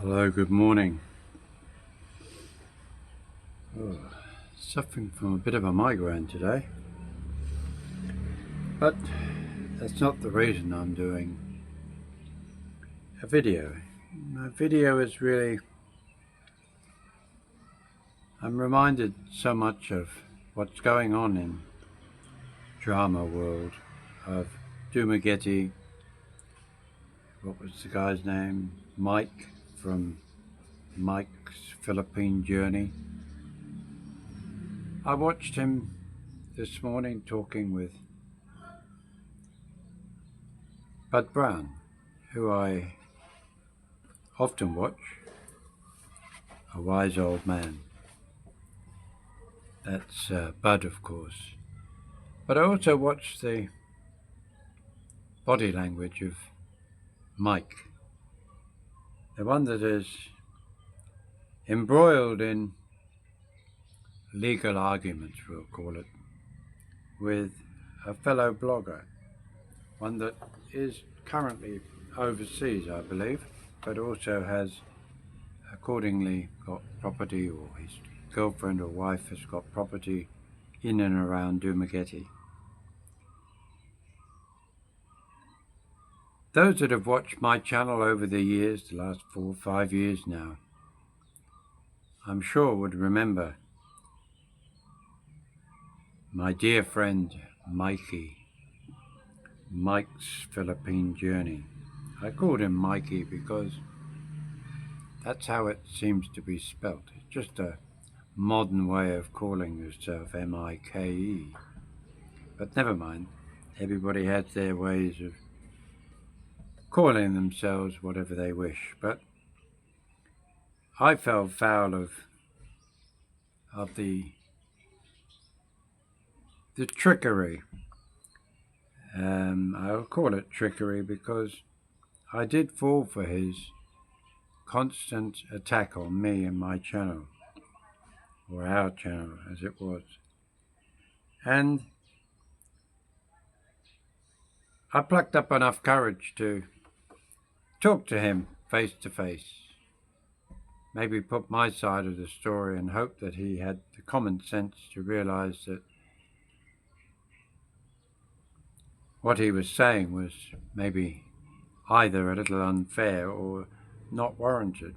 Hello, good morning. Suffering from a bit of a migraine today, but that's not the reason I'm doing a video. My video is really, I'm reminded so much of what's going on in drama world, of Dumaguete. What was the guy's name? Mike from Mike's Philippine Journey. I watched him this morning talking with Bud Brown, who I often watch, a wise old man. That's Bud, of course. But I also watch the body language of Mike, the one that is embroiled in legal arguments, we'll call it, with a fellow blogger, one that is currently overseas, I believe, but also has accordingly got property, or his girlfriend or wife has got property in and around Dumaguete. Those that have watched my channel over the years, the last 4 or 5 years now, I'm sure would remember my dear friend Mikey, Mike's Philippine Journey. I called him Mikey because that's how it seems to be spelt. It's just a modern way of calling yourself M-I-K-E. But never mind, everybody has their ways of calling themselves whatever they wish. But I fell foul of the trickery. I'll call it trickery because I did fall for his constant attack on me and my channel, or our channel as it was. And I plucked up enough courage to talk to him face to face, maybe put my side of the story, and hope that he had the common sense to realize that what he was saying was maybe either a little unfair or not warranted.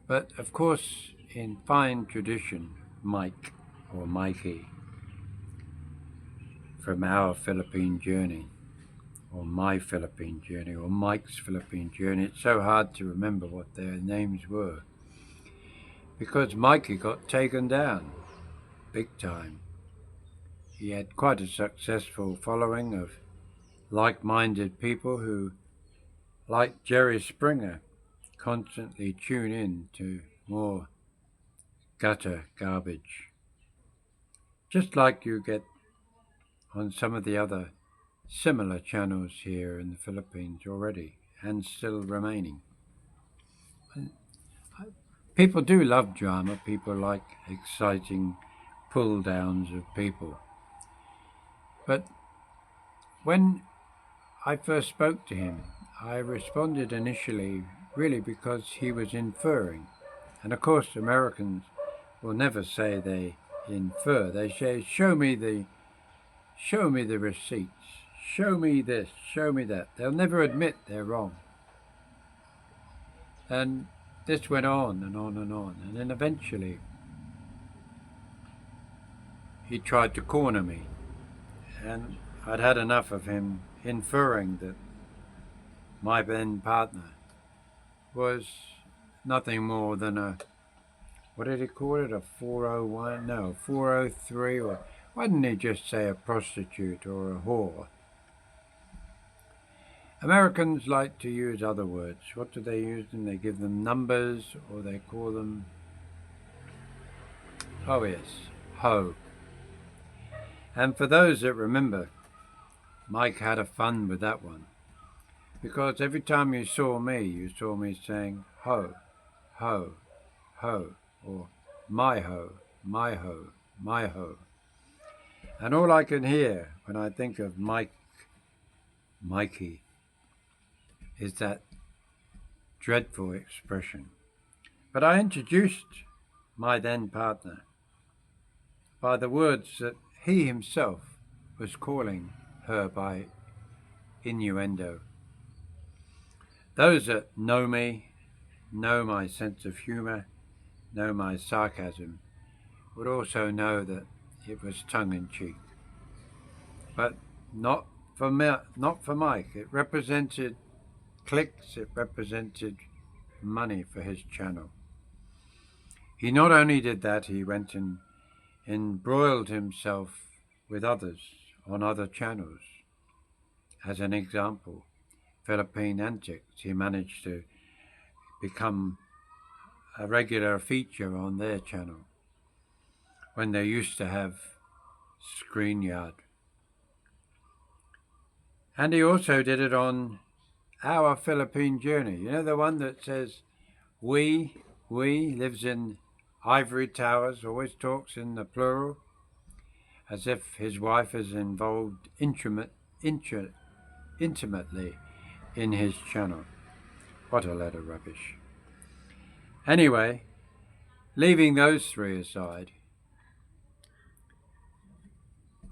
But of course, in fine tradition, Mike, or Mikey, from our Philippine journey, or my Philippine journey, or Mike's Philippine journey, it's so hard to remember what their names were, because Mikey got taken down big time. He had quite a successful following of like-minded people who, like Jerry Springer, constantly tune in to more gutter garbage, just like you get on some of the other similar channels here in the Philippines already, and still remaining. People do love drama. People like exciting pull downs of people. But when I first spoke to him, I responded initially really because he was inferring. And of course, Americans will never say they infer. They say, show me the receipts, show me this, show me that. They'll never admit they're wrong. And this went on and on and on. And then eventually he tried to corner me. And I'd had enough of him inferring that my then partner was nothing more than a, what did he call it, a 401? No, 403, or why didn't he just say a prostitute or a whore? Americans like to use other words. What do they use them? They give them numbers, or they call them, oh yes, hoe. And for those that remember, Mike had a fun with that one, because every time you saw me saying ho, ho, ho, or my ho, my ho, my ho. And all I can hear when I think of Mikey, is that dreadful expression. But I introduced my then partner by the words that he himself was calling her by innuendo. Those that know me, know my sense of humour, know my sarcasm, would also know that it was tongue-in-cheek. But not for Mike. It represented clicks, it represented money for his channel. He not only did that, he went and embroiled himself with others on other channels. As an example, Philippine Antics, he managed to become a regular feature on their channel when they used to have ScreenYard. And he also did it on Our Philippine Journey. You know, the one that says, we lives in ivory towers, always talks in the plural, as if his wife is involved intimately in his channel. What a load of rubbish. Anyway, leaving those three aside,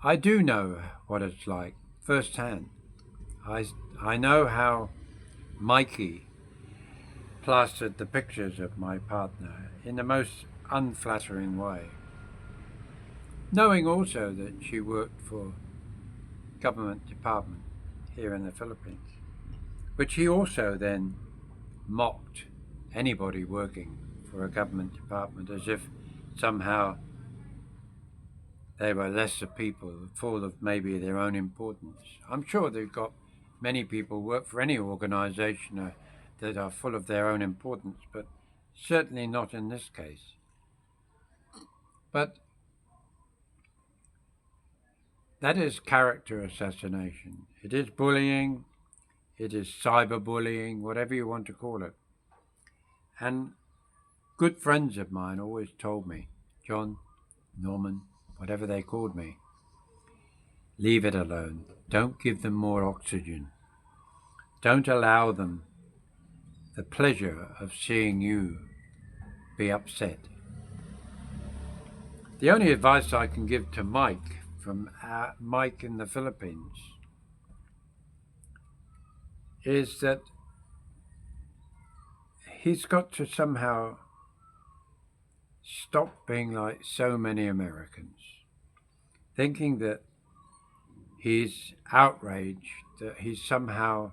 I do know what it's like firsthand. I know how Mikey plastered the pictures of my partner in the most unflattering way, knowing also that she worked for government department here in the Philippines, which he also then mocked anybody working for a government department as if somehow they were lesser people, full of maybe their own importance. I'm sure they've got many people work for any organisation that are full of their own importance, but certainly not in this case. But that is character assassination. It is bullying, it is cyberbullying, whatever you want to call it. And good friends of mine always told me, John, Norman, whatever they called me, leave it alone. Don't give them more oxygen. Don't allow them the pleasure of seeing you be upset. The only advice I can give to Mike from Mike in the Philippines is that he's got to somehow stop being like so many Americans, thinking that he's outraged, that he's somehow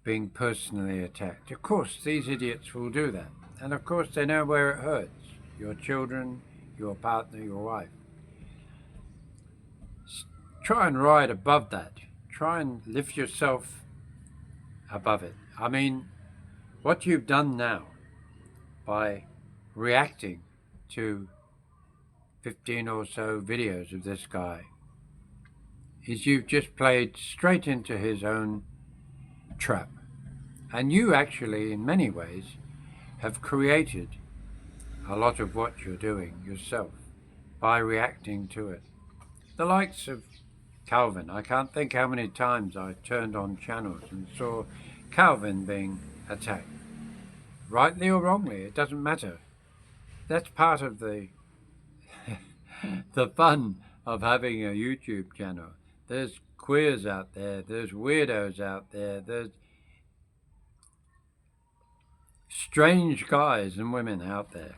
being personally attacked. Of course, these idiots will do that. And of course, they know where it hurts. Your children, your partner, your wife. Try and ride above that. Try and lift yourself above it. I mean, what you've done now by reacting to 15 or so videos of this guy is you've just played straight into his own trap. And you actually, in many ways, have created a lot of what you're doing yourself by reacting to it. The likes of Calvin. I can't think how many times I turned on channels and saw Calvin being attacked. Rightly or wrongly, it doesn't matter. That's part of the the fun of having a YouTube channel. There's queers out there, there's weirdos out there, there's strange guys and women out there.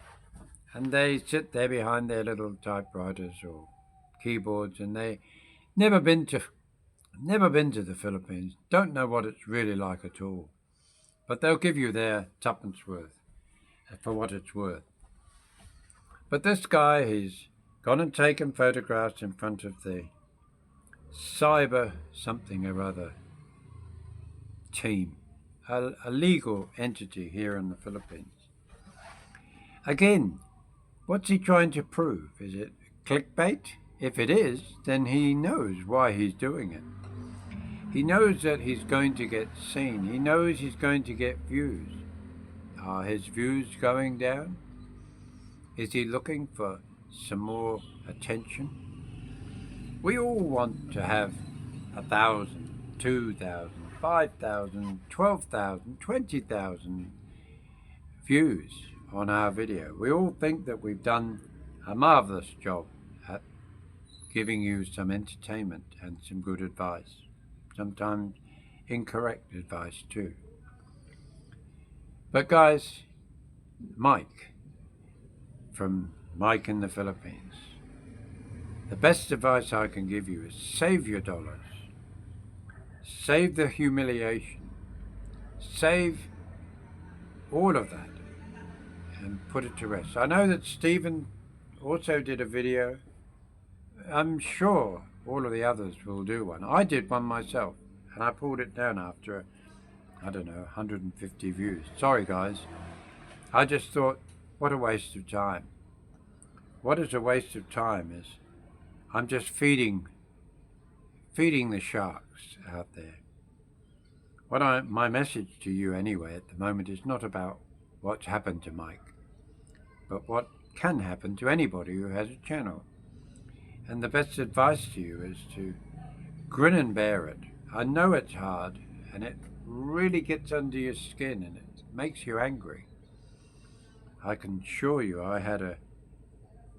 And they sit there behind their little typewriters or keyboards, and they never been to the Philippines, don't know what it's really like at all. But they'll give you their tuppence worth for what it's worth. But this guy, he's gone and taken photographs in front of the cyber something or other team, a legal entity here in the Philippines. Again, what's he trying to prove? Is it clickbait? If it is, then he knows why he's doing it. He knows that he's going to get seen. He knows he's going to get views. Are his views going down? Is he looking for some more attention? We all want to have 1,000, 2,000, 5,000, 12,000, 20,000 views on our video. We all think that we've done a marvelous job at giving you some entertainment and some good advice, sometimes incorrect advice too. But guys, Mike from Mike in the Philippines, the best advice I can give you is save your dollars, save the humiliation, save all of that and put it to rest. I know that Stephen also did a video. I'm sure all of the others will do one. I did one myself and I pulled it down after, I don't know, 150 views. Sorry guys, I just thought, what a waste of time. What is a waste of time is I'm just feeding the sharks out there. My message to you anyway at the moment is not about what's happened to Mike, but what can happen to anybody who has a channel. And the best advice to you is to grin and bear it. I know it's hard and it really gets under your skin and it makes you angry. I can assure you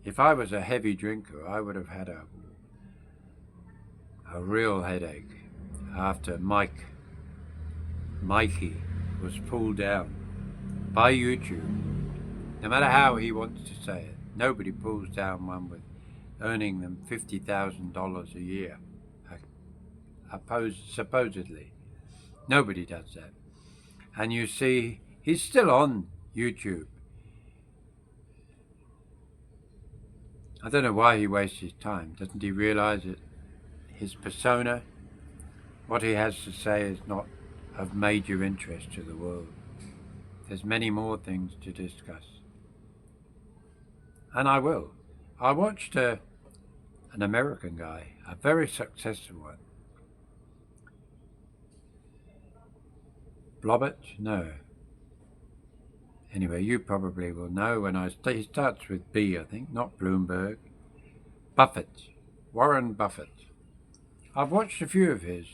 if I was a heavy drinker, I would have had a real headache after Mikey was pulled down by YouTube. No matter how he wants to say it, nobody pulls down one with earning them $50,000 a year, supposedly. Nobody does that. And you see, he's still on YouTube. I don't know why he wastes his time. Doesn't he realize that his persona, what he has to say, is not of major interest to the world? There's many more things to discuss. And I will. I watched an American guy, a very successful one. Blobbett? No. Anyway, you probably will know when he starts with B, I think, not Bloomberg. Buffett. Warren Buffett. I've watched a few of his.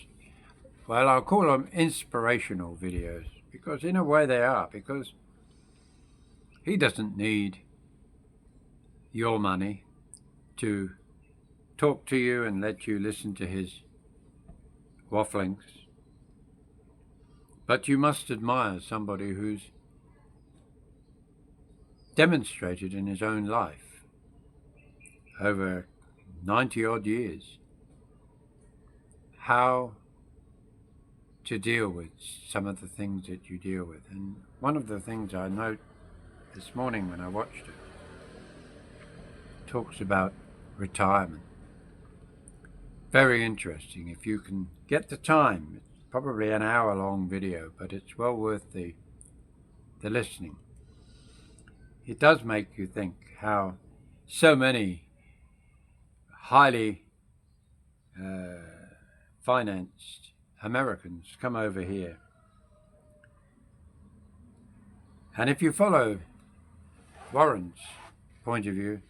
Well, I'll call them inspirational videos, because in a way they are, because he doesn't need your money to talk to you and let you listen to his wafflings. But you must admire somebody who's demonstrated in his own life over 90 odd years how to deal with some of the things that you deal with. And one of the things I note this morning when I watched it talks about retirement. Very interesting. If you can get the time, it's probably an hour-long video, but it's well worth the listening. It does make you think how so many highly financed Americans come over here. And if you follow Warren's point of view,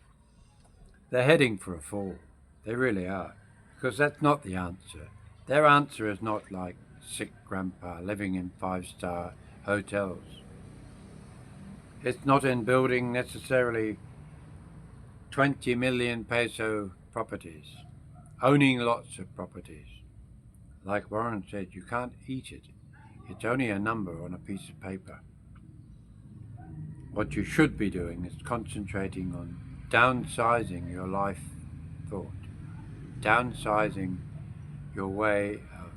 they're heading for a fall. They really are. Because that's not the answer. Their answer is not like sick grandpa living in 5-star hotels. It's not in building necessarily 20 million peso properties, owning lots of properties. Like Warren said, you can't eat it. It's only a number on a piece of paper. What you should be doing is concentrating on downsizing your life thought, downsizing your way of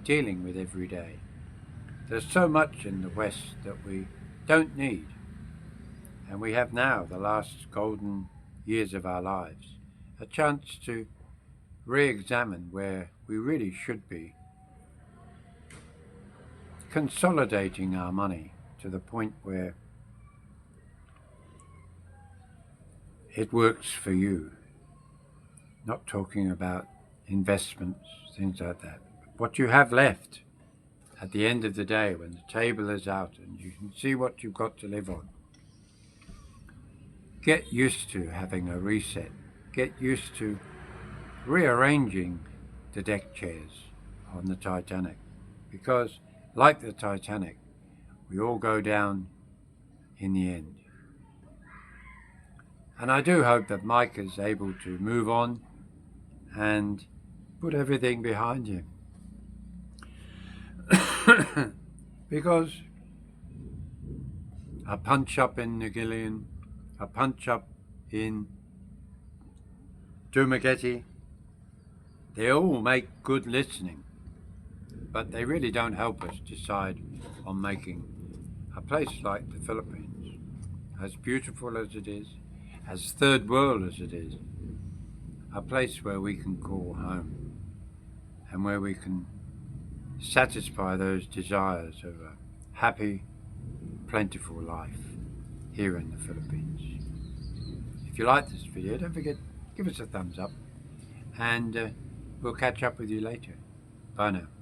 dealing with every day. There's so much in the West that we don't need. And we have now, the last golden years of our lives, a chance to re-examine where we really should be consolidating our money to the point where it works for you. Not talking about investments, things like that. What you have left at the end of the day when the table is out and you can see what you've got to live on. Get used to having a reset. Get used to rearranging the deck chairs on the Titanic. Because, like the Titanic, we all go down in the end. And I do hope that Mike is able to move on and put everything behind him. Because a punch up in New Gillian, a punch up in Dumaguete, they all make good listening, but they really don't help us decide on making a place like the Philippines, as beautiful as it is, as third world as it is, a place where we can call home and where we can satisfy those desires of a happy, plentiful life here in the Philippines. If you like this video, don't forget, give us a thumbs up, and we'll catch up with you later. Bye now.